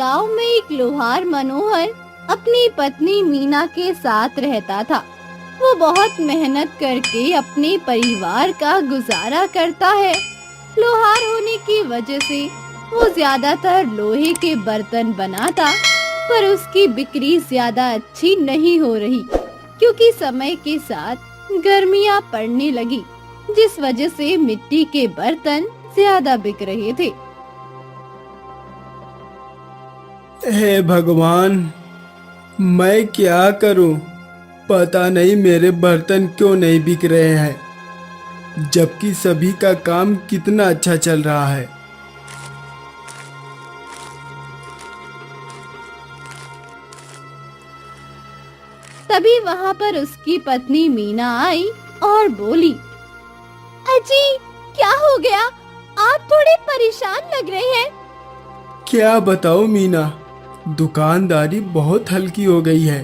गांव में एक लोहार मनोहर अपनी पत्नी मीना के साथ रहता था। वो बहुत मेहनत करके अपने परिवार का गुजारा करता है। लोहार होने की वजह से वो ज्यादातर लोहे के बर्तन बनाता, पर उसकी बिक्री ज्यादा अच्छी नहीं हो रही क्योंकि समय के साथ गर्मियां पड़ने लगी, जिस वजह से मिट्टी के बर्तन ज्यादा बिक रहे थे। हे भगवान, मैं क्या करूं? पता नहीं मेरे बर्तन क्यों नहीं बिक रहे हैं, जबकि सभी का काम कितना अच्छा चल रहा है। तभी वहाँ पर उसकी पत्नी मीना आई और बोली, अजी क्या हो गया? आप थोड़े परेशान लग रहे हैं। क्या बताऊं मीना, दुकानदारी बहुत हल्की हो गई है,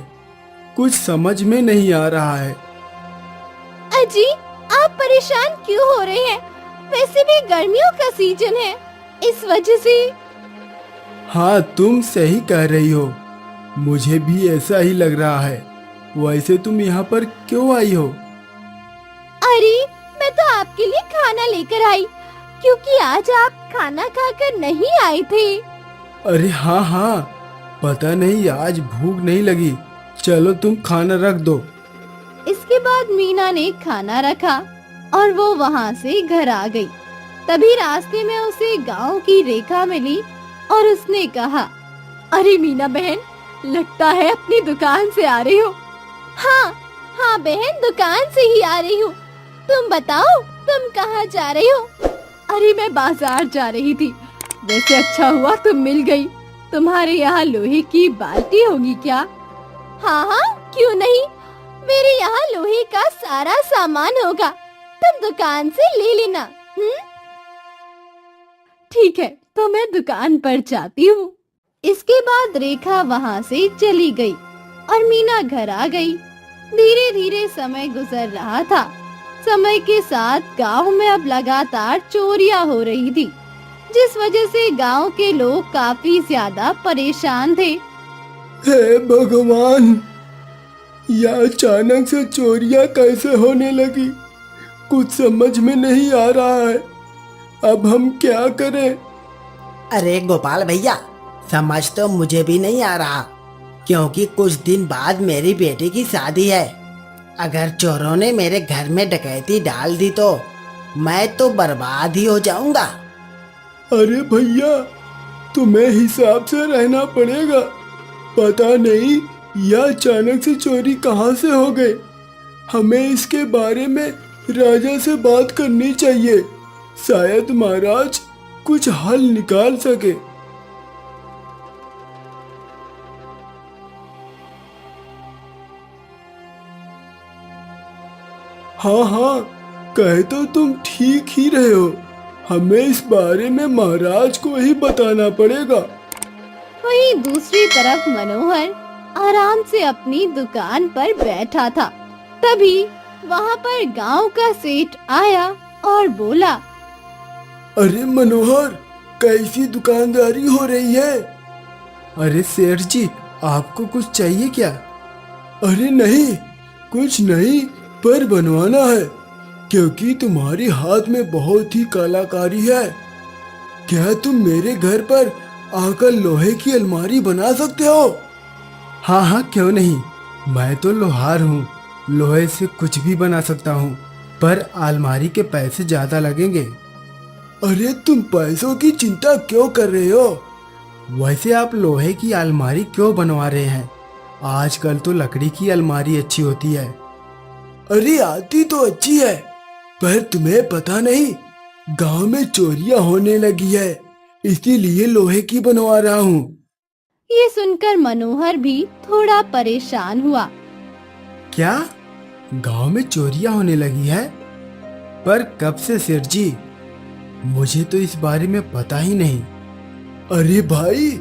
कुछ समझ में नहीं आ रहा है। अजी आप परेशान क्यों हो रहे हैं? वैसे भी गर्मियों का सीजन है, इस वजह से। हाँ, तुम सही कह रही हो, मुझे भी ऐसा ही लग रहा है। वैसे तुम यहाँ पर क्यों आई हो? अरे मैं तो आपके लिए खाना लेकर आई, क्योंकि आज आप खाना खाकर नहीं आए थे। अरे हाँ हाँ, पता नहीं आज भूख नहीं लगी। चलो तुम खाना रख दो। इसके बाद मीना ने खाना रखा और वो वहाँ से घर आ गई। तभी रास्ते में उसे गांव की रेखा मिली और उसने कहा, अरे मीना बहन, लगता है अपनी दुकान से आ रही हो। हाँ हाँ बहन, दुकान से ही आ रही हूँ। तुम बताओ, तुम कहाँ जा रही हो? अरे मैं बाजार जा रही थी। वैसे अच्छा हुआ तुम मिल गई। तुम्हारे यहाँ लोहे की बाल्टी होगी क्या? हाँ हाँ, क्यों नहीं, मेरे यहाँ लोहे का सारा सामान होगा, तुम दुकान से ले लेना। ठीक है, तो मैं दुकान पर जाती हूँ। इसके बाद रेखा वहाँ से चली गई और मीना घर आ गई। धीरे धीरे समय गुजर रहा था। समय के साथ गांव में अब लगातार चोरियां हो रही थी, जिस वजह से गांव के लोग काफी ज्यादा परेशान थे। हे भगवान, यह अचानक से चोरियां कैसे होने लगी? कुछ समझ में नहीं आ रहा है। अब हम क्या करें? अरे गोपाल भैया, समझ तो मुझे भी नहीं आ रहा, क्योंकि कुछ दिन बाद मेरी बेटी की शादी है। अगर चोरों ने मेरे घर में डकैती डाल दी तो मैं तो बर्बाद ही हो जाऊंगा। अरे भैया, तुम्हें हिसाब से रहना पड़ेगा। पता नहीं यह अचानक से चोरी कहाँ से हो गए। हमें इसके बारे में राजा से बात करनी चाहिए, शायद महाराज कुछ हल निकाल सके। हाँ हाँ, कहे तो तुम ठीक ही रहे हो। हमें इस बारे में महाराज को ही बताना पड़ेगा। वहीं दूसरी तरफ मनोहर आराम से अपनी दुकान पर बैठा था। तभी वहाँ पर गांव का सेठ आया और बोला, अरे मनोहर, कैसी दुकानदारी हो रही है? अरे सेठ जी, आपको कुछ चाहिए क्या? अरे नहीं, कुछ नहीं, पर बनवाना है, क्योंकि तुम्हारे हाथ में बहुत ही कलाकारी है। क्या तुम मेरे घर पर आकर लोहे की अलमारी बना सकते हो? हाँ हाँ, क्यों नहीं, मैं तो लोहार हूँ, लोहे से कुछ भी बना सकता हूँ, पर अलमारी के पैसे ज्यादा लगेंगे। अरे तुम पैसों की चिंता क्यों कर रहे हो? वैसे आप लोहे की अलमारी क्यों बनवा रहे हैं? आजकल तो लकड़ी की अलमारी अच्छी होती है। अरे आती तो अच्छी है, पर तुम्हें पता नहीं, गांव में चोरियां होने लगी है, इसीलिए लोहे की बनवा रहा हूँ। ये सुनकर मनोहर भी थोड़ा परेशान हुआ। क्या गांव में चोरियां होने लगी है? पर कब से सेठ जी? मुझे तो इस बारे में पता ही नहीं। अरे भाई,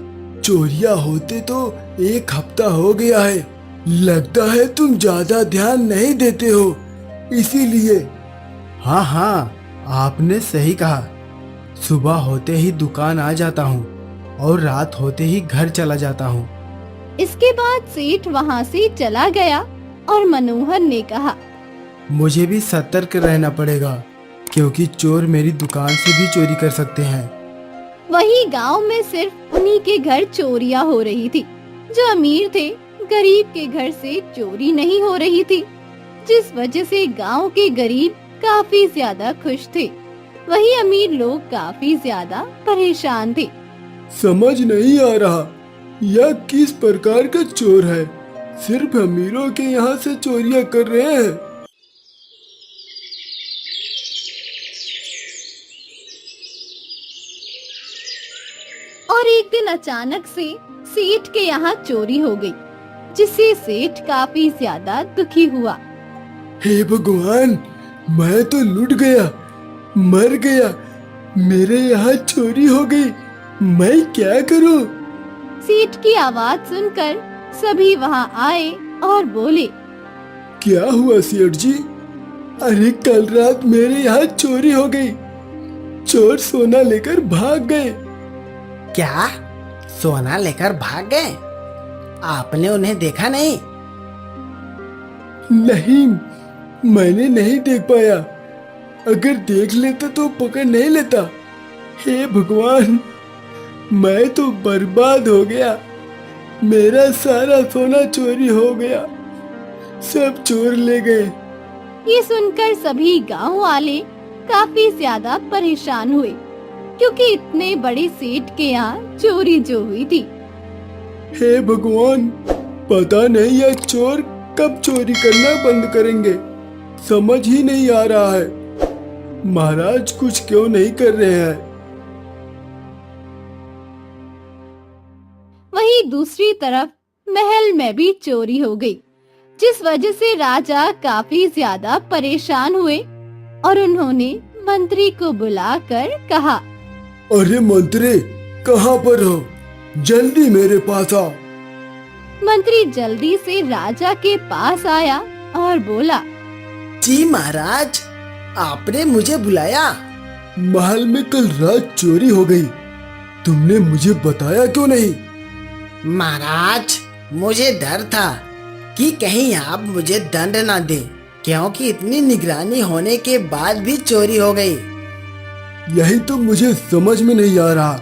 चोरियां होते तो एक हफ्ता हो गया है। लगता है तुम ज्यादा ध्यान नहीं देते हो, इसीलिए। हाँ हाँ, आपने सही कहा, सुबह होते ही दुकान आ जाता हूँ, और रात होते ही घर चला जाता हूँ। इसके बाद सेठ वहाँ से चला गया और मनोहर ने कहा, मुझे भी सतर्क रहना पड़ेगा क्योंकि चोर मेरी दुकान से भी चोरी कर सकते हैं। वही गांव में सिर्फ उन्हीं के घर चोरियां हो रही थी। जो अमीर थे, गरीब के घर से चोरी नहीं हो रही थी, जिस वजह से गांव के गरीब काफी ज्यादा खुश थे। वही अमीर लोग काफी ज्यादा परेशान थे। समझ नहीं आ रहा यह किस प्रकार का चोर है, सिर्फ अमीरों के यहाँ से चोरियां कर रहे हैं। और एक दिन अचानक से सेठ के यहाँ चोरी हो गई, जिससे सेठ काफी ज्यादा दुखी हुआ। हे भगवान, मैं तो लुट गया, मर गया, मेरे यहाँ चोरी हो गई, मैं क्या करूं? सेठ की आवाज सुनकर सभी वहाँ आए और बोले, क्या हुआ सेठ जी? अरे कल रात मेरे यहाँ चोरी हो गई, चोर सोना लेकर भाग गए। क्या? सोना लेकर भाग गए? आपने उन्हें देखा नहीं? नहीं, मैंने नहीं देख पाया, अगर देख लेता तो पकड़ नहीं लेता। हे भगवान, मैं तो बर्बाद हो गया, मेरा सारा सोना चोरी हो गया, सब चोर ले गए। ये सुनकर सभी गांव वाले काफी ज्यादा परेशान हुए, क्योंकि इतने बड़े सेठ के यहाँ चोरी जो हुई थी। हे भगवान, पता नहीं यह चोर कब चोरी करना बंद करेंगे, समझ ही नहीं आ रहा है। महाराज कुछ क्यों नहीं कर रहे हैं? वहीं दूसरी तरफ महल में भी चोरी हो गई, जिस वजह से राजा काफी ज्यादा परेशान हुए और उन्होंने मंत्री को बुलाकर कहा, अरे मंत्री, कहाँ पर हो? जल्दी मेरे पास आओ। मंत्री जल्दी से राजा के पास आया और बोला, जी महाराज, आपने मुझे बुलाया? महल में कल रात चोरी हो गई, तुमने मुझे बताया क्यों नहीं? महाराज, मुझे डर था कि कहीं आप मुझे दंड ना दें, क्योंकि इतनी निगरानी होने के बाद भी चोरी हो गई। यही तो मुझे समझ में नहीं आ रहा,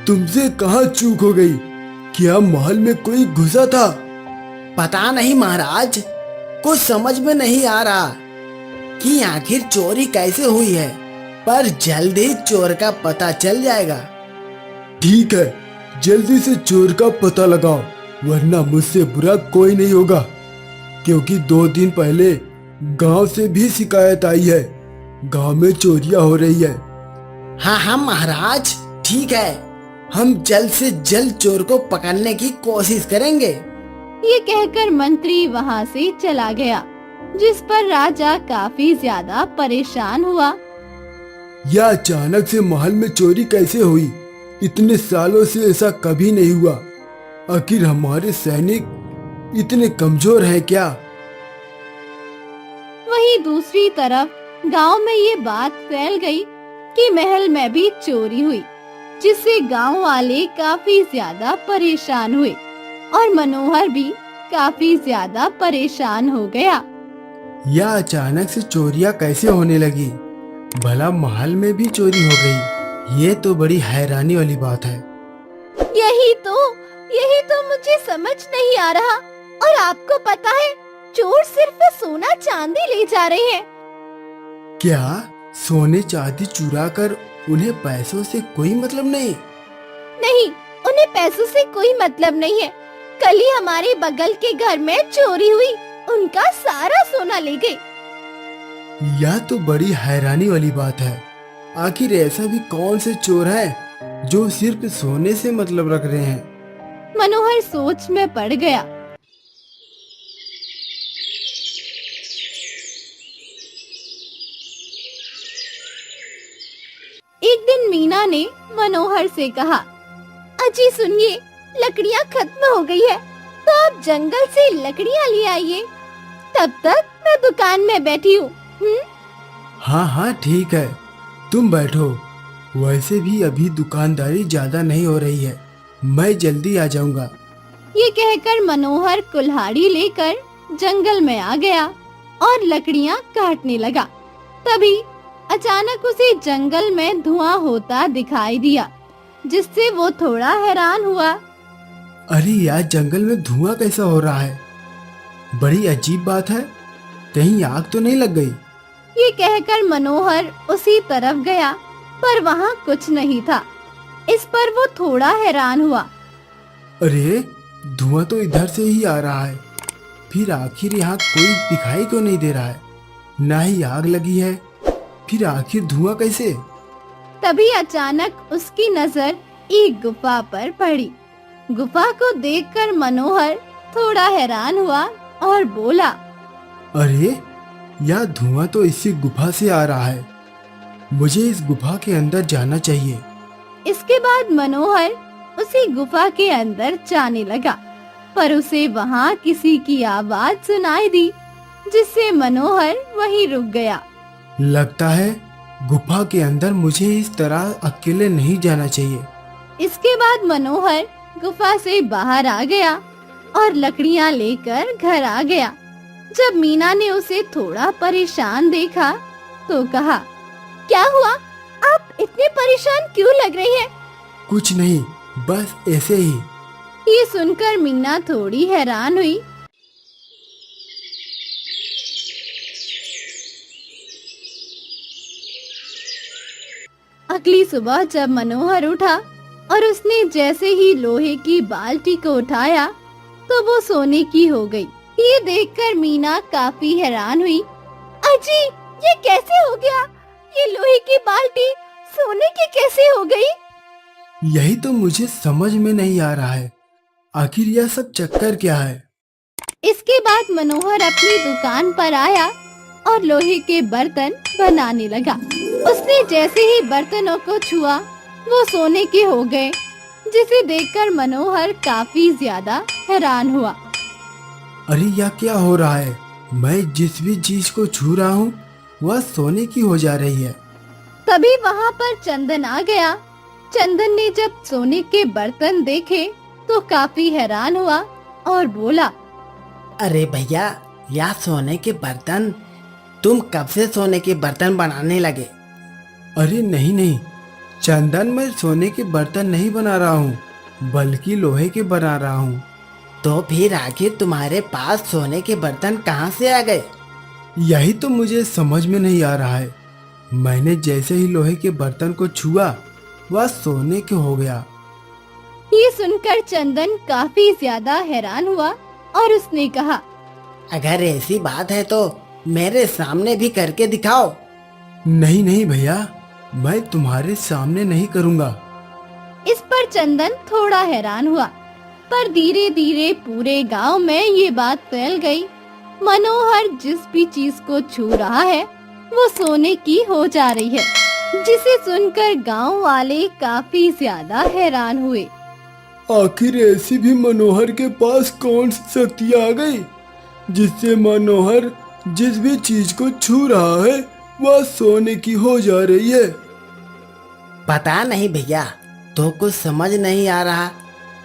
तुमसे कहाँ चूक हो गई? क्या महल में कोई घुसा था? पता नहीं महाराज, कुछ समझ में नहीं आ रहा कि आखिर चोरी कैसे हुई है, पर जल्द ही चोर का पता चल जाएगा। ठीक है, जल्दी से चोर का पता लगाओ, वरना मुझसे बुरा कोई नहीं होगा, क्योंकि 2 दिन पहले गांव से भी शिकायत आई है, गांव में चोरियां हो रही है। हाँ हाँ महाराज, ठीक है, हम जल्द से जल्द चोर को पकड़ने की कोशिश करेंगे। ये कहकर मंत्री वहाँ से चला गया, जिस पर राजा काफी ज्यादा परेशान हुआ। यह अचानक से महल में चोरी कैसे हुई? इतने सालों से ऐसा कभी नहीं हुआ। आखिर हमारे सैनिक इतने कमजोर हैं क्या? वहीं दूसरी तरफ गांव में ये बात फैल गई कि महल में भी चोरी हुई, जिससे गांव वाले काफी ज्यादा परेशान हुए और मनोहर भी काफी ज्यादा परेशान हो गया। यह अचानक से चोरियां कैसे होने लगी? भला महल में भी चोरी हो गई? ये तो बड़ी हैरानी वाली बात है। यही तो मुझे समझ नहीं आ रहा। और आपको पता है, चोर सिर्फ सोना चांदी ले जा रहे हैं। क्या सोने चांदी चुरा कर उन्हें पैसों से कोई मतलब नहीं? नहीं, उन्हें पैसों से कोई मतलब नहीं है। कल ही हमारे बगल के घर में चोरी हुई, उनका सारा सोना ले गए। यह तो बड़ी हैरानी वाली बात है। आखिर ऐसा भी कौन से चोर हैं जो सिर्फ सोने से मतलब रख रहे हैं? मनोहर सोच में पड़ गया। एक दिन मीना ने मनोहर से कहा, अजी सुनिए, लकड़ियाँ खत्म हो गई है, तो आप जंगल से लकड़ियाँ ले आइए। तब तक मैं दुकान में बैठी हूँ। हाँ हाँ ठीक है, तुम बैठो। वैसे भी अभी दुकानदारी ज्यादा नहीं हो रही है, मैं जल्दी आ जाऊंगा। ये कहकर मनोहर कुल्हाड़ी लेकर जंगल में आ गया और लकड़ियां काटने लगा। तभी अचानक उसे जंगल में धुआं होता दिखाई दिया, जिससे वो थोड़ा हैरान हुआ। अरे यार, जंगल में धुआं कैसा हो रहा है? बड़ी अजीब बात है, कहीं आग तो नहीं लग गई? ये कहकर मनोहर उसी तरफ गया, पर वहाँ कुछ नहीं था। इस पर वो थोड़ा हैरान हुआ। अरे, धुआं तो इधर से ही आ रहा है, फिर आखिर यहाँ कोई दिखाई क्यों नहीं दे रहा है? ना ही आग लगी है, फिर आखिर धुआं कैसे? तभी अचानक उसकी नजर एक गुफा पर पड़ी। गुफा को देखकर मनोहर थोड़ा हैरान हुआ और बोला, अरे, यह धुआं तो इसी गुफा से आ रहा है। मुझे इस गुफा के अंदर जाना चाहिए। इसके बाद मनोहर उसी गुफा के अंदर जाने लगा, पर उसे वहाँ किसी की आवाज सुनाई दी, जिससे मनोहर वहीं रुक गया। लगता है गुफा के अंदर मुझे इस तरह अकेले नहीं जाना चाहिए। इसके बाद मनोहर गुफा से बाहर आ गया और लकड़ियां लेकर घर आ गया। जब मीना ने उसे थोड़ा परेशान देखा तो कहा, क्या हुआ? आप इतने परेशान क्यों लग रही हैं? कुछ नहीं, बस ऐसे ही। ये सुनकर मीना थोड़ी हैरान हुई। अगली सुबह जब मनोहर उठा और उसने जैसे ही लोहे की बाल्टी को उठाया तो वो सोने की हो गई। ये देखकर मीना काफी हैरान हुई। अजी, ये कैसे हो गया? ये लोहे की बाल्टी सोने की कैसे हो गई? यही तो मुझे समझ में नहीं आ रहा है, आखिर यह सब चक्कर क्या है? इसके बाद मनोहर अपनी दुकान पर आया और लोहे के बर्तन बनाने लगा। उसने जैसे ही बर्तनों को छुआ वो सोने के हो गए, जिसे देखकर मनोहर काफी ज्यादा हैरान हुआ। अरे, यह क्या हो रहा है? मैं जिस भी चीज को छू रहा हूँ वह सोने की हो जा रही है। तभी वहाँ पर चंदन आ गया। चंदन ने जब सोने के बर्तन देखे तो काफी हैरान हुआ और बोला, अरे भैया, यह सोने के बर्तन, तुम कब से सोने के बर्तन बनाने लगे? अरे नहीं नहीं, चंदन, मैं सोने के बर्तन नहीं बना रहा हूँ, बल्कि लोहे के बना रहा हूँ। तो फिर आखिर तुम्हारे पास सोने के बर्तन कहाँ से आ गए? यही तो मुझे समझ में नहीं आ रहा है। मैंने जैसे ही लोहे के बर्तन को छुआ वह सोने के हो गया। ये सुनकर चंदन काफी ज्यादा हैरान हुआ और उसने कहा, अगर ऐसी बात है तो मेरे सामने भी करके दिखाओ। नहीं नहीं भैया, मैं तुम्हारे सामने नहीं करूँगा। इस पर चंदन थोड़ा हैरान हुआ, पर धीरे धीरे पूरे गांव में ये बात फैल गई। मनोहर जिस भी चीज को छू रहा है वो सोने की हो जा रही है, जिसे सुनकर गांव वाले काफी ज्यादा हैरान हुए। आखिर ऐसी भी मनोहर के पास कौन सी शक्ति आ गई जिससे मनोहर जिस भी चीज को छू रहा है वह सोने की हो जा रही है? पता नहीं भैया, तो कुछ समझ नहीं आ रहा,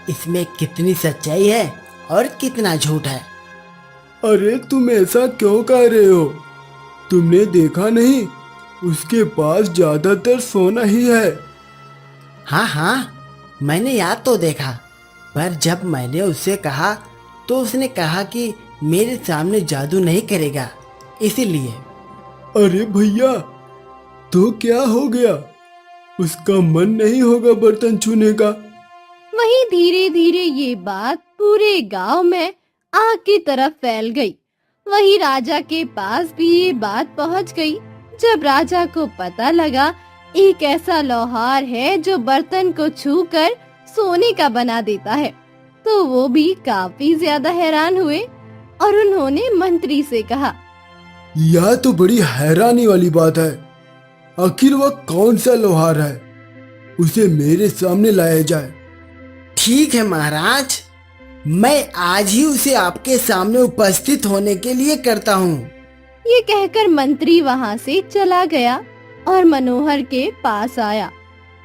इसमें कितनी सच्चाई है और कितना झूठ है। अरे, तुम ऐसा क्यों कह रहे हो? तुमने देखा नहीं, उसके पास ज्यादातर सोना ही है। हाँ हाँ, मैंने याद तो देखा, पर जब मैंने उससे कहा तो उसने कहा कि मेरे सामने जादू नहीं करेगा, इसीलिए। अरे भैया, तो क्या हो गया? उसका मन नहीं होगा बर्तन छूने का? वहीं धीरे धीरे ये बात पूरे गांव में आग की तरफ फैल गई। वहीं राजा के पास भी ये बात पहुंच गई। जब राजा को पता लगा एक ऐसा लोहार है जो बर्तन को छूकर सोने का बना देता है, तो वो भी काफी ज्यादा हैरान हुए और उन्होंने मंत्री से कहा, यह तो बड़ी हैरानी वाली बात है। आखिर वह कौन सा लोहार है? उसे मेरे सामने लाया जाए। ठीक है महाराज, मैं आज ही उसे आपके सामने उपस्थित होने के लिए करता हूँ। ये कहकर मंत्री वहाँ से चला गया। और मनोहर के पास आया।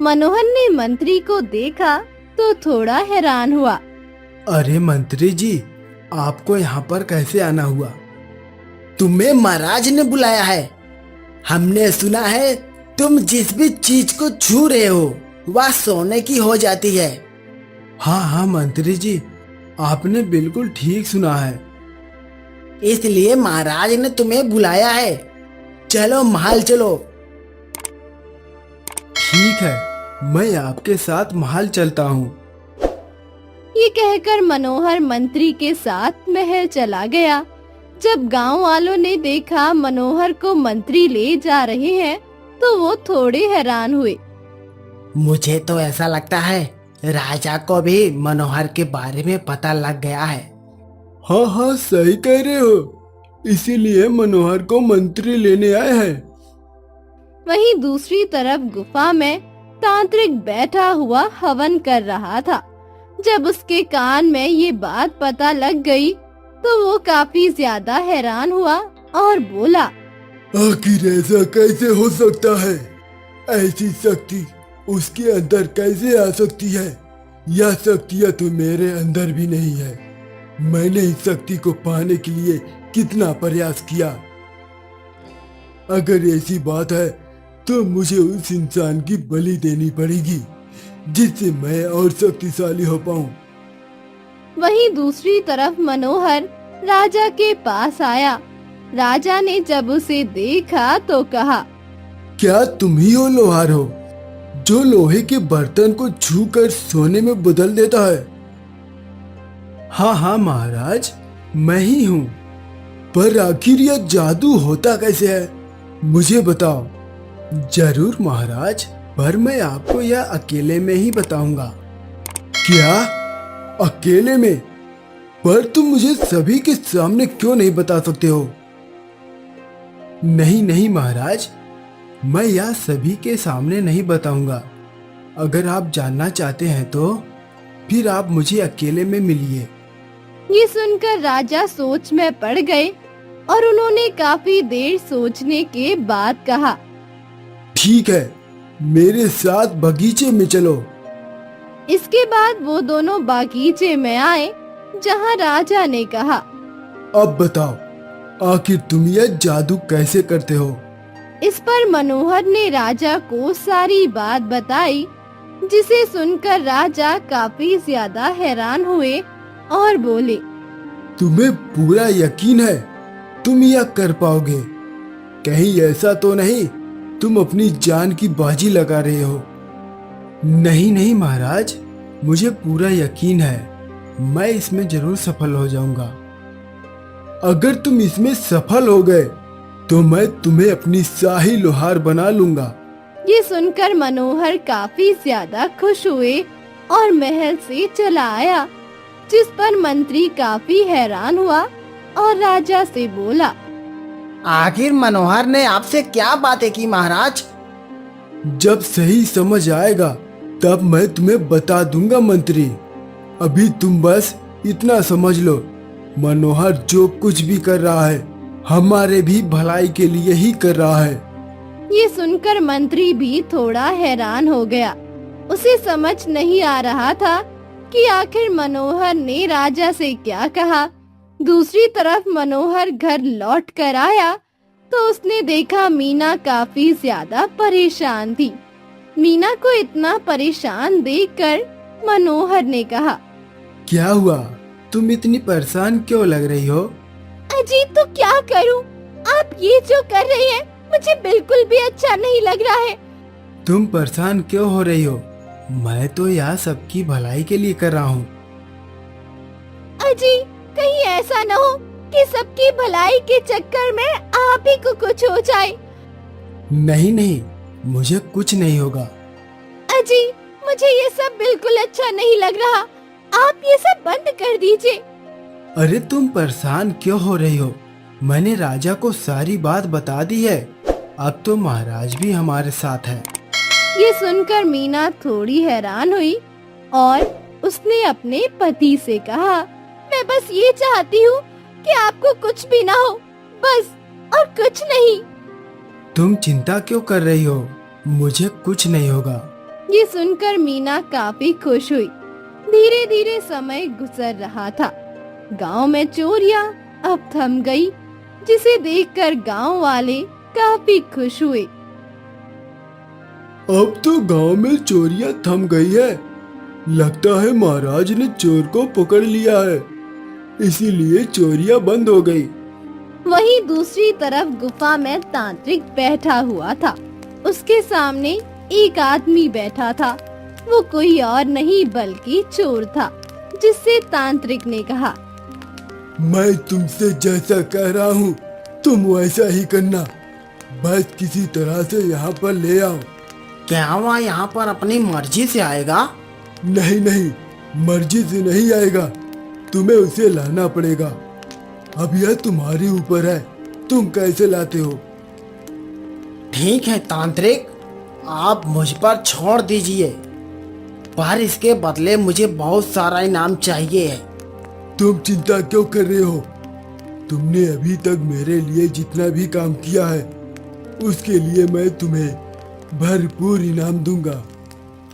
मनोहर ने मंत्री को देखा तो थोड़ा हैरान हुआ। अरे मंत्री जी, आपको यहाँ पर कैसे आना हुआ? तुम्हें महाराज ने बुलाया है। हमने सुना है तुम जिस भी चीज को छू रहे हो वह सोने की हो जाती है। हाँ हाँ मंत्री जी, आपने बिल्कुल ठीक सुना है। इसलिए महाराज ने तुम्हें बुलाया है। चलो महल चलो। ठीक है, मैं आपके साथ महल चलता हूँ। ये कहकर मनोहर मंत्री के साथ महल चला गया। जब गांव वालों ने देखा मनोहर को मंत्री ले जा रहे हैं तो वो थोड़े हैरान हुए। मुझे तो ऐसा लगता है राजा को भी मनोहर के बारे में पता लग गया है। हाँ हाँ सही कह रहे हो, इसीलिए मनोहर को मंत्री लेने आए हैं। वहीं दूसरी तरफ गुफा में तांत्रिक बैठा हुआ हवन कर रहा था। जब उसके कान में ये बात पता लग गई तो वो काफी ज्यादा हैरान हुआ और बोला, आखिर ऐसा कैसे हो सकता है? ऐसी शक्ति उसके अंदर कैसे आ सकती है? यह शक्तियाँ तो मेरे अंदर भी नहीं है। मैंने इस शक्ति को पाने के लिए कितना प्रयास किया। अगर ऐसी बात है तो मुझे उस इंसान की बलि देनी पड़ेगी जिससे मैं और शक्तिशाली हो पाऊं। वहीं दूसरी तरफ मनोहर राजा के पास आया। राजा ने जब उसे देखा तो कहा, क्या तुम ही हो लोहार हो जो लोहे के बर्तन को छूकर सोने में बदल देता है? हाँ हाँ महाराज, मैं ही हूँ। पर आखिर यह जादू होता कैसे है, मुझे बताओ। जरूर महाराज, पर मैं आपको यह अकेले में ही बताऊंगा। क्या? अकेले में? पर तुम मुझे सभी के सामने क्यों नहीं बता सकते हो? नहीं नहीं महाराज, मैं यह सभी के सामने नहीं बताऊंगा। अगर आप जानना चाहते हैं तो फिर आप मुझे अकेले में मिलिए। ये सुनकर राजा सोच में पड़ गए और उन्होंने काफी देर सोचने के बाद कहा, ठीक है, मेरे साथ बगीचे में चलो। इसके बाद वो दोनों बागीचे में आए जहाँ राजा ने कहा, अब बताओ, आखिर तुम यह जादू कैसे करते हो? इस पर मनोहर ने राजा को सारी बात बताई, जिसे सुनकर राजा काफी ज्यादा हैरान हुए और बोले, तुम्हें पूरा यकीन है तुम यह कर पाओगे? कहीं ऐसा तो नहीं तुम अपनी जान की बाजी लगा रहे हो? नहीं नहीं महाराज, मुझे पूरा यकीन है मैं इसमें जरूर सफल हो जाऊंगा। अगर तुम इसमें सफल हो गए तो मैं तुम्हें अपनी शाही लोहार बना लूंगा। ये सुनकर मनोहर काफी ज्यादा खुश हुए और महल से चला आया, जिस पर मंत्री काफी हैरान हुआ और राजा से बोला, आखिर मनोहर ने आपसे क्या बातें की महाराज? जब सही समझ आएगा तब मैं तुम्हें बता दूंगा मंत्री। अभी तुम बस इतना समझ लो, मनोहर जो कुछ भी कर रहा है हमारे भी भलाई के लिए ही कर रहा है। ये सुनकर मंत्री भी थोड़ा हैरान हो गया। उसे समझ नहीं आ रहा था कि आखिर मनोहर ने राजा से क्या कहा। दूसरी तरफ मनोहर घर लौट कर आया तो उसने देखा मीना काफी ज्यादा परेशान थी। मीना को इतना परेशान देखकर मनोहर ने कहा, क्या हुआ, तुम इतनी परेशान क्यों लग रही हो? अजी तो क्या करूं, आप ये जो कर रहे हैं मुझे बिल्कुल भी अच्छा नहीं लग रहा है। तुम परेशान क्यों हो रही हो? मैं तो यह सबकी भलाई के लिए कर रहा हूँ। अजी कहीं ऐसा न हो कि सबकी भलाई के चक्कर में आप ही को कुछ हो जाए। नहीं नहीं, मुझे कुछ नहीं होगा। अजी मुझे ये सब बिल्कुल अच्छा नहीं लग रहा, आप ये सब बंद कर दीजिए। अरे तुम परेशान क्यों हो रही हो? मैंने राजा को सारी बात बता दी है। अब तो महाराज भी हमारे साथ है। ये सुनकर मीना थोड़ी हैरान हुई और उसने अपने पति से कहा, मैं बस ये चाहती हूँ कि आपको कुछ भी ना हो, बस, और कुछ नहीं। तुम चिंता क्यों कर रही हो? मुझे कुछ नहीं होगा। ये सुनकर मीना काफी खुश हुई धीरे धीरे समय गुजर रहा था। गांव में चोरियां अब थम गई, जिसे देखकर गांव वाले काफी खुश हुए। अब तो गांव में चोरियां थम गई है। लगता है महाराज ने चोर को पकड़ लिया है, इसीलिए चोरियां बंद हो गई। वहीं दूसरी तरफ गुफा में तांत्रिक बैठा हुआ था। उसके सामने एक आदमी बैठा था। वो कोई और नहीं बल्कि चोर था, जिससे तांत्रिक ने कहा, मैं तुमसे जैसा कह रहा हूँ तुम वैसा ही करना। बस किसी तरह से यहाँ पर ले आओ। क्या वह यहाँ पर अपनी मर्जी से आएगा? नहीं नहीं, मर्जी से नहीं आएगा, तुम्हें उसे लाना पड़ेगा। अब यह तुम्हारे ऊपर है, तुम कैसे लाते हो। ठीक है तांत्रिक, आप मुझ पर छोड़ दीजिए, पर इसके बदले मुझे बहुत सारा इनाम चाहिए है। तुम चिंता क्यों कर रहे हो? तुमने अभी तक मेरे लिए जितना भी काम किया है उसके लिए मैं तुम्हें भरपूर इनाम दूंगा।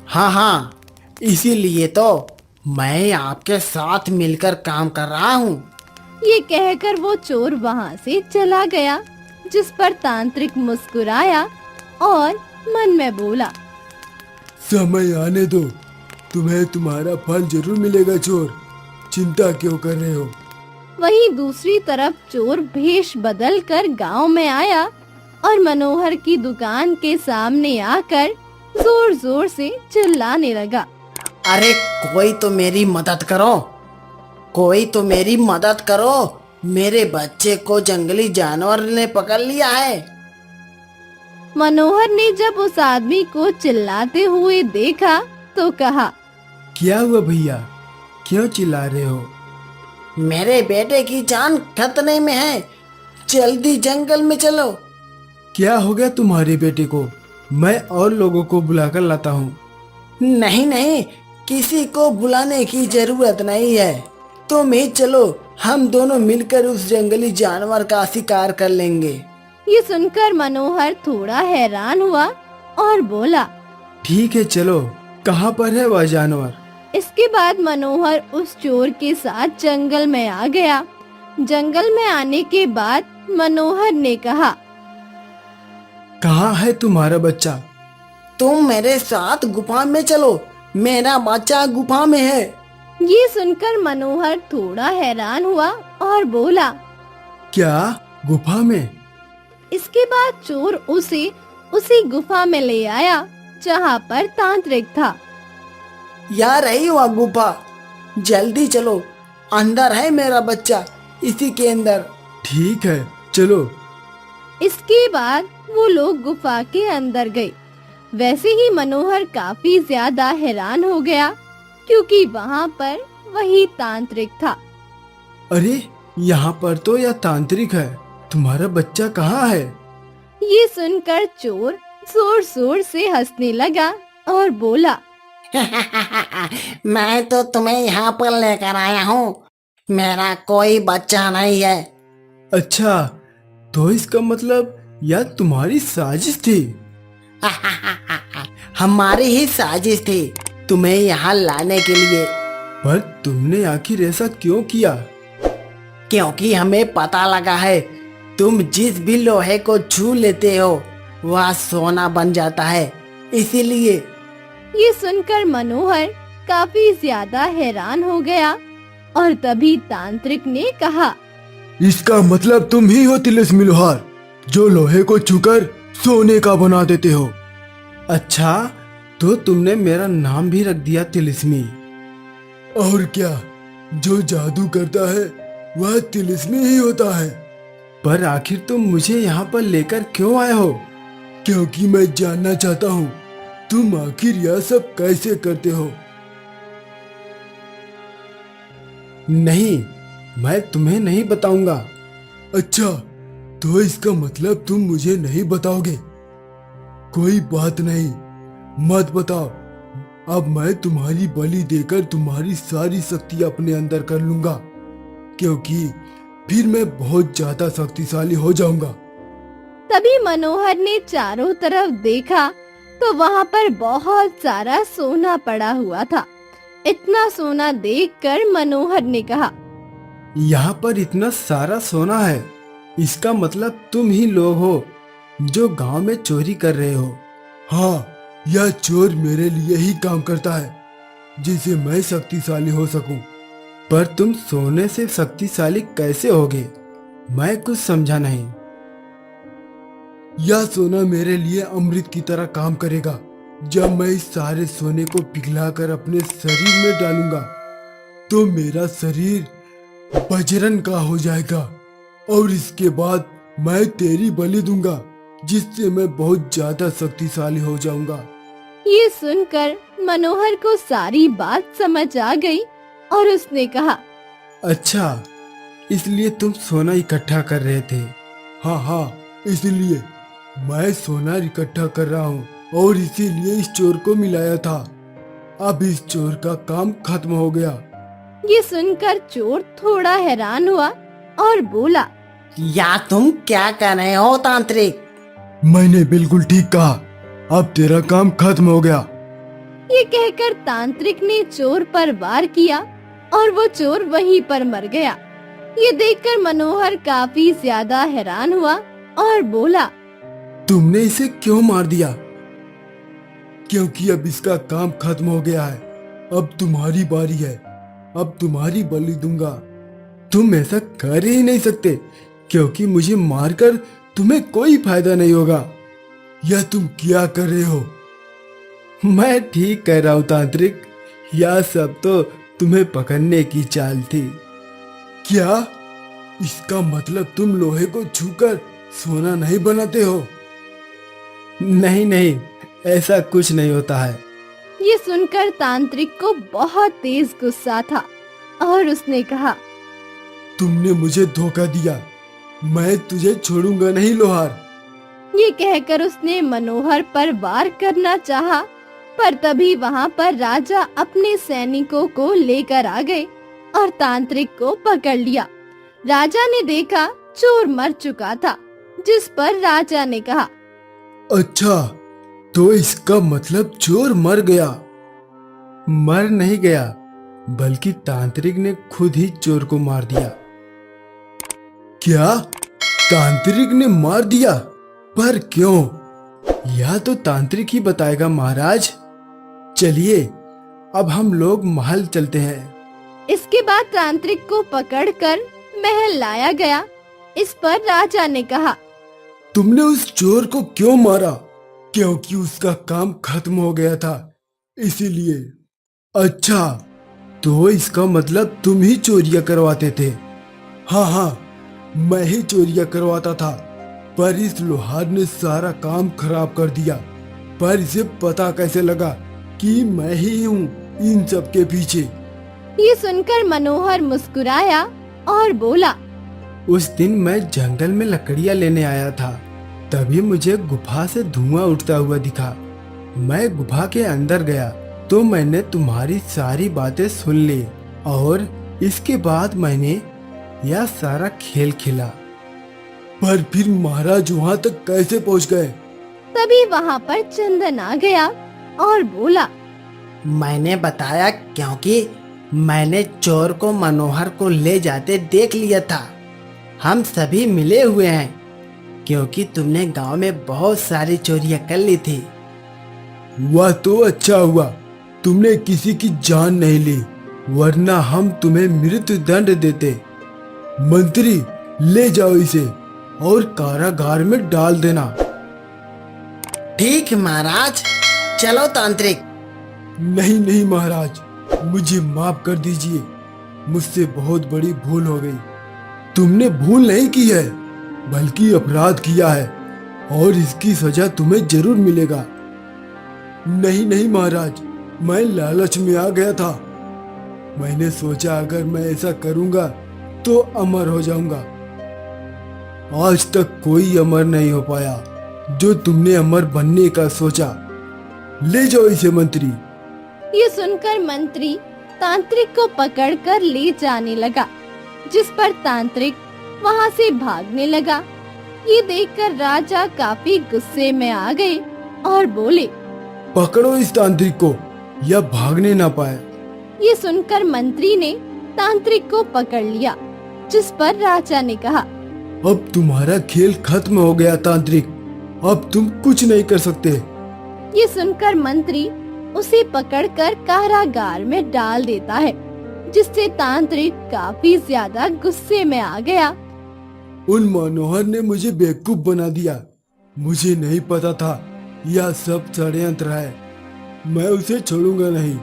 हाँ हाँ, इसीलिए तो मैं आपके साथ मिलकर काम कर रहा हूँ। ये कहकर वो चोर वहाँ से चला गया, जिस पर तांत्रिक मुस्कुराया और मन में बोला, समय आने दो, तुम्हें तुम्हारा फल जरूर मिलेगा चोर, चिंता क्यों कर रहे हो। वहीं दूसरी तरफ चोर भेष बदल कर गाँव में आया और मनोहर की दुकान के सामने आकर जोर जोर से चिल्लाने लगा, अरे कोई तो मेरी मदद करो, कोई तो मेरी मदद करो, मेरे बच्चे को जंगली जानवर ने पकड़ लिया है। मनोहर ने जब उस आदमी को चिल्लाते हुए देखा तो कहा, क्या हुआ भैया, क्यों चिल्ला रहे हो। मेरे बेटे की जान खतरे में है, जल्दी जंगल में चलो। क्या हो गया तुम्हारे बेटे को, मैं और लोगों को बुलाकर लाता हूँ। नहीं नहीं, किसी को बुलाने की जरूरत नहीं है, तुम ही चलो, हम दोनों मिलकर उस जंगली जानवर का शिकार कर लेंगे। ये सुनकर मनोहर थोड़ा हैरान हुआ और बोला, ठीक है चलो, कहाँ पर है वह जानवर। इसके बाद मनोहर उस चोर के साथ जंगल में आ गया। जंगल में आने के बाद मनोहर ने कहा, कहाँ है तुम्हारा बच्चा। तुम मेरे साथ गुफा में चलो, मेरा बच्चा गुफा में है। ये सुनकर मनोहर थोड़ा हैरान हुआ और बोला, क्या गुफा में। इसके बाद चोर उसे उसी गुफा में ले आया जहाँ पर तांत्रिक था। यार रही हुआ गुफा, जल्दी चलो, अंदर है मेरा बच्चा, इसी के अंदर। ठीक है चलो। इसके बाद वो लोग गुफा के अंदर गए। वैसे ही मनोहर काफी ज्यादा हैरान हो गया, क्योंकि वहाँ पर वही तांत्रिक था। अरे यहाँ पर तो यह तांत्रिक है, तुम्हारा बच्चा कहाँ है। ये सुनकर चोर जोर जोर से हंसने लगा और बोला, मैं तो तुम्हें यहाँ पर लेकर आया हूँ, मेरा कोई बच्चा नहीं है। अच्छा, तो इसका मतलब यह तुम्हारी साजिश थी। हमारी ही साजिश थी तुम्हें यहाँ लाने के लिए। पर तुमने आखिर ऐसा क्यों किया। क्योंकि हमें पता लगा है तुम जिस भी लोहे को छू लेते हो वह सोना बन जाता है, इसीलिए। ये सुनकर मनोहर काफी ज्यादा हैरान हो गया और तभी तांत्रिक ने कहा, इसका मतलब तुम ही हो तिलिस्मी लोहार, जो लोहे को छूकर सोने का बना देते हो। अच्छा, तो तुमने मेरा नाम भी रख दिया तिलिस्मी। और क्या, जो जादू करता है वह तिलिस्मी ही होता है। पर आखिर तुम मुझे यहाँ पर लेकर क्यों आए हो। क्योंकि मैं जानना चाहता हूँ तुम आखिर यह सब कैसे करते हो। नहीं, मैं तुम्हें नहीं बताऊंगा। अच्छा, तो इसका मतलब तुम मुझे नहीं बताओगे। कोई बात नहीं, मत बताओ। अब मैं तुम्हारी बलि देकर तुम्हारी सारी शक्ति अपने अंदर कर लूंगा, क्योंकि फिर मैं बहुत ज्यादा शक्तिशाली हो जाऊंगा। तभी मनोहर ने चारों तरफ देखा तो वहाँ पर बहुत सारा सोना पड़ा हुआ था। इतना सोना देखकर मनोहर ने कहा, यहाँ पर इतना सारा सोना है, इसका मतलब तुम ही लोग हो जो गांव में चोरी कर रहे हो। हाँ, यह चोर मेरे लिए ही काम करता है जिससे मैं शक्तिशाली हो सकूं। पर तुम सोने से शक्तिशाली कैसे होगे? मैं कुछ समझा नहीं। यह सोना मेरे लिए अमृत की तरह काम करेगा। जब मैं इस सारे सोने को पिघलाकर अपने शरीर में डालूंगा तो मेरा शरीर वज्रन का हो जाएगा और इसके बाद मैं तेरी बलि दूंगा जिससे मैं बहुत ज्यादा शक्तिशाली हो जाऊंगा। ये सुनकर मनोहर को सारी बात समझ आ गई और उसने कहा, अच्छा, इसलिए तुम सोना इकट्ठा कर रहे थे? हाँ, इसलिए मैं सोना इकट्ठा कर रहा हूँ और इसीलिए इस चोर को मिलाया था। अब इस चोर का काम खत्म हो गया। ये सुनकर चोर थोड़ा हैरान हुआ और बोला, या तुम क्या कर रहे हो तांत्रिक? मैंने बिल्कुल ठीक कहा, अब तेरा काम खत्म हो गया। ये कहकर तांत्रिक ने चोर पर वार किया और वो चोर वहीं पर मर गया। ये देखकर मनोहर काफी ज्यादा हैरान हुआ और बोला, तुमने इसे क्यों मार दिया? क्योंकि अब इसका काम खत्म हो गया है। अब तुम्हारी बारी है, अब तुम्हारी बलि दूंगा। तुम ऐसा कर ही नहीं सकते क्योंकि मुझे मारकर तुम्हें कोई फायदा नहीं होगा। यह तुम क्या कर रहे हो? मैं ठीक कह रहा हूँ तांत्रिक, यह सब तो तुम्हें पकड़ने की चाल थी। क्या? इसका मतलब तुम लोहे को छूकर सोना नहीं बनाते हो? नहीं, ऐसा कुछ नहीं होता है। ये सुनकर तांत्रिक को बहुत तेज गुस्सा था और उसने कहा, तुमने मुझे धोखा दिया, मैं तुझे छोड़ूंगा नहीं लोहार। ये कहकर उसने मनोहर पर वार करना चाहा, पर तभी वहाँ पर राजा अपने सैनिकों को लेकर आ गए और तांत्रिक को पकड़ लिया। राजा ने देखा चोर मर चुका था, जिस पर राजा ने कहा, अच्छा, तो इसका मतलब चोर मर गया? मर नहीं गया, बल्कि तांत्रिक ने खुद ही चोर को मार दिया। क्या? तांत्रिक ने मार दिया? पर क्यों? यह तो तांत्रिक ही बताएगा महाराज। चलिए, अब हम लोग महल चलते हैं। इसके बाद तांत्रिक को पकड़कर महल लाया गया। इस पर राजा ने कहा, तुमने उस चोर को क्यों मारा? क्योंकि उसका काम खत्म हो गया था, इसीलिए। अच्छा, तो इसका मतलब तुम ही चोरियां करवाते थे? हाँ, मैं ही चोरियां करवाता था, पर इस लोहार ने सारा काम खराब कर दिया। पर इसे पता कैसे लगा कि मैं ही हूँ इन सब के पीछे? ये सुनकर मनोहर मुस्कुराया और बोला, उस दिन मैं जंगल में लकड़ियां लेने आया था, तभी मुझे गुफा से धुआं उठता हुआ दिखा। मैं गुफा के अंदर गया तो मैंने तुम्हारी सारी बातें सुन ली और इसके बाद मैंने यह सारा खेल खेला। पर फिर महाराज वहाँ तक कैसे पहुँच गए? तभी वहाँ पर चंदन आ गया और बोला, मैंने बताया क्योंकि मैंने चोर को मनोहर को ले जाते देख लिया था। हम सभी मिले हुए हैं क्योंकि तुमने गांव में बहुत सारी चोरियां कर ली थी। वह तो अच्छा हुआ तुमने किसी की जान नहीं ली, वरना हम तुम्हें मृत्यु दंड देते। मंत्री, ले जाओ इसे और कारागार में डाल देना। ठीक महाराज, चलो तांत्रिक। नहीं महाराज, मुझे माफ कर दीजिए, मुझसे बहुत बड़ी भूल हो गई। तुमने भूल नहीं की है, बल्कि अपराध किया है और इसकी सजा तुम्हें जरूर मिलेगा। नहीं महाराज, मैं लालच में आ गया था। मैंने सोचा अगर मैं ऐसा करूंगा तो अमर हो जाऊंगा। आज तक कोई अमर नहीं हो पाया जो तुमने अमर बनने का सोचा। ले जाओ इसे मंत्री। ये सुनकर मंत्री तांत्रिक को पकड़कर ले जाने लगा, जिस पर तांत्रिक वहाँ से भागने लगा। ये देखकर राजा काफी गुस्से में आ गए और बोले, पकड़ो इस तांत्रिक को, यह भागने ना पाए। ये सुनकर मंत्री ने तांत्रिक को पकड़ लिया, जिस पर राजा ने कहा, अब तुम्हारा खेल खत्म हो गया तांत्रिक, अब तुम कुछ नहीं कर सकते। ये सुनकर मंत्री उसे पकड़कर कारागार में डाल देता है, जिससे तांत्रिक काफी ज्यादा गुस्से में आ गया। उन मनोहर ने मुझे बेवकूफ बना दिया, मुझे नहीं पता था यह सब षड्यंत्र है, मैं उसे छोड़ूंगा नहीं।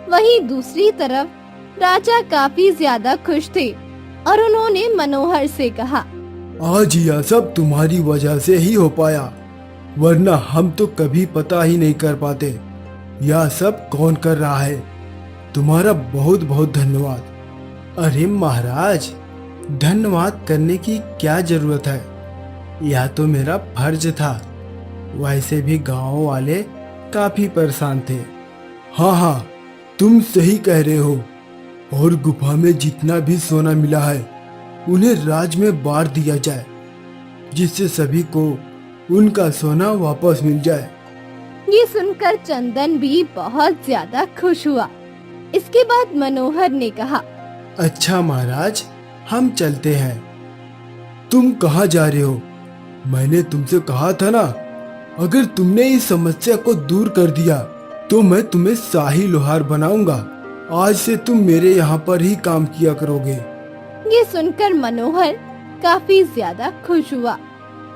वहीं दूसरी तरफ राजा काफी ज्यादा खुश थे और उन्होंने मनोहर से कहा, आज यह सब तुम्हारी वजह से ही हो पाया, वरना हम तो कभी पता ही नहीं कर पाते यह सब कौन कर रहा है। तुम्हारा बहुत बहुत धन्यवाद। अरे महाराज, धन्यवाद करने की क्या जरूरत है, यह तो मेरा फर्ज था। वैसे भी गांव वाले काफी परेशान थे। हाँ, तुम सही कह रहे हो। और गुफा में जितना भी सोना मिला है उन्हें राज में बांट दिया जाए, जिससे सभी को उनका सोना वापस मिल जाए। ये सुनकर चंदन भी बहुत ज्यादा खुश हुआ। इसके बाद मनोहर ने कहा, अच्छा महाराज, हम चलते हैं। तुम कहाँ जा रहे हो? मैंने तुमसे कहा था ना, अगर तुमने इस समस्या को दूर कर दिया तो मैं तुम्हें शाही लोहार बनाऊंगा। आज से तुम मेरे यहाँ पर ही काम किया करोगे। ये सुनकर मनोहर काफी ज्यादा खुश हुआ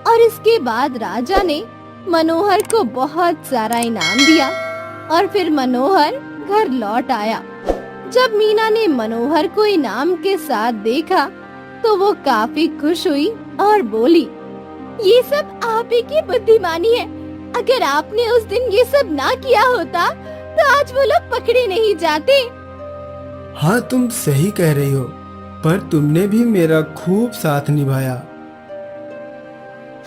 और इसके बाद राजा ने मनोहर को बहुत सारा इनाम दिया और फिर मनोहर घर लौट आया। जब मीना ने मनोहर को इनाम के साथ देखा तो वो काफी खुश हुई और बोली, ये सब आप ही की बुद्धिमानी है। अगर आपने उस दिन ये सब ना किया होता तो आज वो लोग पकड़े नहीं जाते। हाँ, तुम सही कह रही हो, पर तुमने भी मेरा खूब साथ निभाया।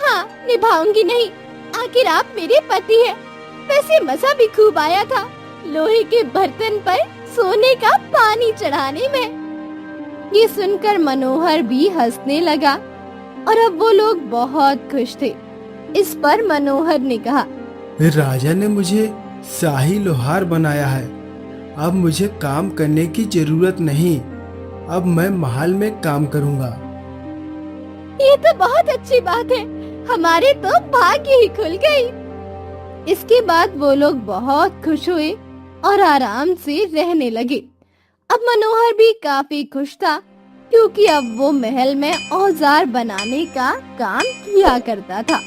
हाँ, निभाऊंगी नहीं, आखिर आप मेरे पति हैं। वैसे मजा भी खूब आया था लोहे के बर्तन पर सोने का पानी चढ़ाने में। ये सुनकर मनोहर भी हंसने लगा और अब वो लोग बहुत खुश थे। इस पर मनोहर ने कहा, राजा ने मुझे शाही लोहार बनाया है, अब मुझे काम करने की जरूरत नहीं। अब मैं महल में काम करूंगा। ये तो बहुत अच्छी बात है, हमारे तो भाग्य ही खुल गई। इसके बाद वो लोग बहुत खुश हुए और आराम से रहने लगे। अब मनोहर भी काफी खुश था, क्योंकि अब वो महल में औजार बनाने का काम किया करता था।